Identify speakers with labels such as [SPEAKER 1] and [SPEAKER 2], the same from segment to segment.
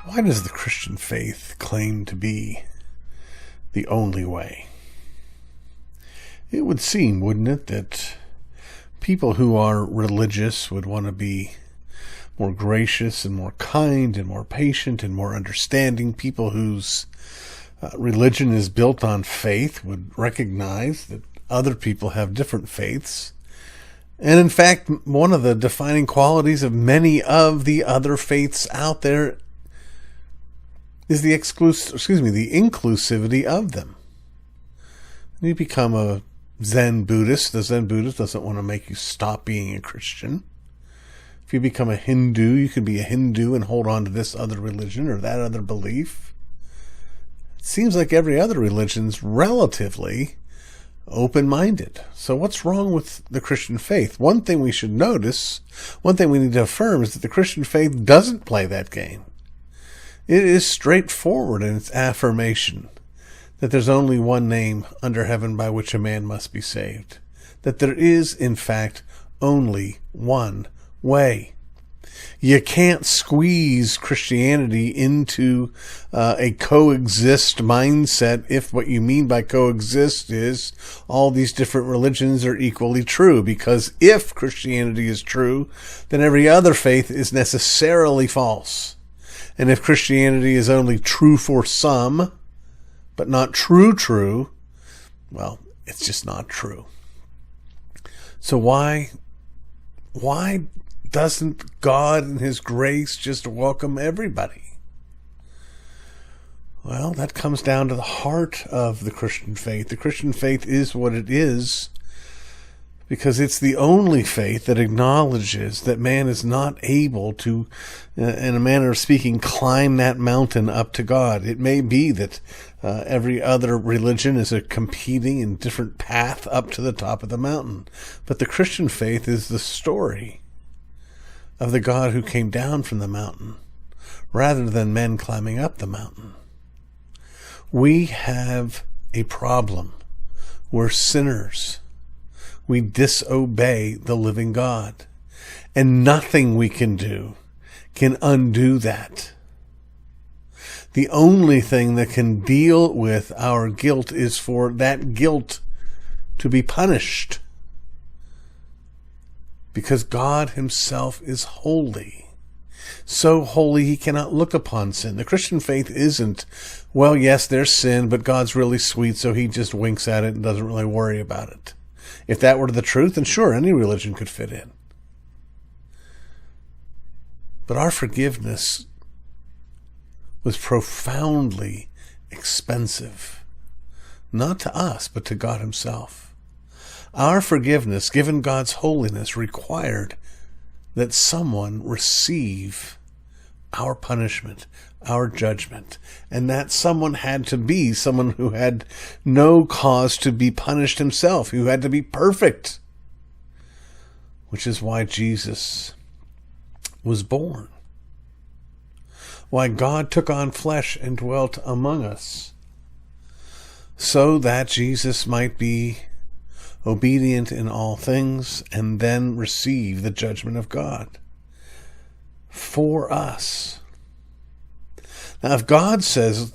[SPEAKER 1] Why does the Christian faith claim to be the only way? It would seem, wouldn't it, that people who are religious would want to be more gracious and more kind and more patient and more understanding. People whose religion is built on faith would recognize that other people have different faiths. And in fact, one of the defining qualities of many of the other faiths out there is the inclusivity of them. You become a Zen Buddhist. The Zen Buddhist doesn't want to make you stop being a Christian. If you become a Hindu, you can be a Hindu and hold on to this other religion or that other belief. It seems like every other religion's relatively open-minded. So what's wrong with the Christian faith? One thing we should notice, one thing we need to affirm, is that the Christian faith doesn't play that game. It is straightforward in its affirmation that there's only one name under heaven by which a man must be saved. That there is, in fact, only one way. You can't squeeze Christianity into a coexist mindset if what you mean by coexist is all these different religions are equally true. Because if Christianity is true, then every other faith is necessarily false. And if Christianity is only true for some, but not true, well, it's just not true. So why doesn't God in His grace just welcome everybody? Well, that comes down to the heart of the Christian faith. The Christian faith is what it is because it's the only faith that acknowledges that man is not able to, in a manner of speaking, climb that mountain up to God. It may be that every other religion is a competing and different path up to the top of the mountain. But the Christian faith is the story of the God who came down from the mountain, rather than men climbing up the mountain. We have a problem. We're sinners. We disobey the living God. And nothing we can do can undo that. The only thing that can deal with our guilt is for that guilt to be punished. Because God Himself is holy. So holy He cannot look upon sin. The Christian faith isn't, well, yes, there's sin, but God's really sweet, so He just winks at it and doesn't really worry about it. If that were the truth, then sure, any religion could fit in. But our forgiveness was profoundly expensive. Not to us, but to God Himself. Our forgiveness, given God's holiness, required that someone receive our punishment, our judgment. And that someone had to be someone who had no cause to be punished himself, who had to be perfect. Which is why Jesus was born. Why God took on flesh and dwelt among us. So that Jesus might be obedient in all things and then receive the judgment of God for us. Now, if God says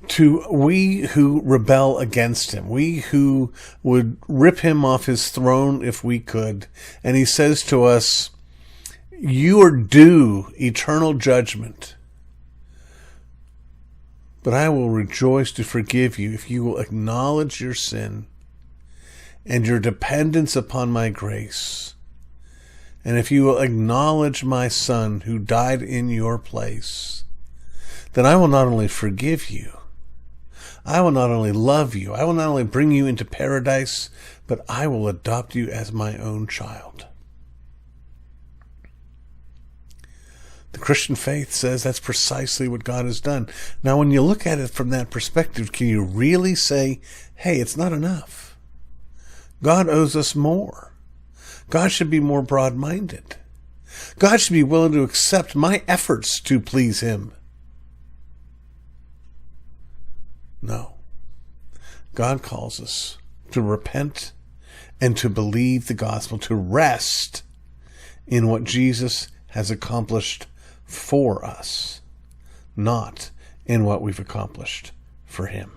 [SPEAKER 1] to we who rebel against Him, we who would rip Him off His throne if we could, and He says to us, you are due eternal judgment, but I will rejoice to forgive you if you will acknowledge your sin and your dependence upon my grace. And if you will acknowledge my Son who died in your place, then I will not only forgive you, I will not only love you, I will not only bring you into paradise, but I will adopt you as my own child. The Christian faith says that's precisely what God has done. Now, when you look at it from that perspective, can you really say, hey, it's not enough? God owes us more. God should be more broad-minded. God should be willing to accept my efforts to please Him. No. God calls us to repent and to believe the gospel, to rest in what Jesus has accomplished for us. not in what we've accomplished for Him.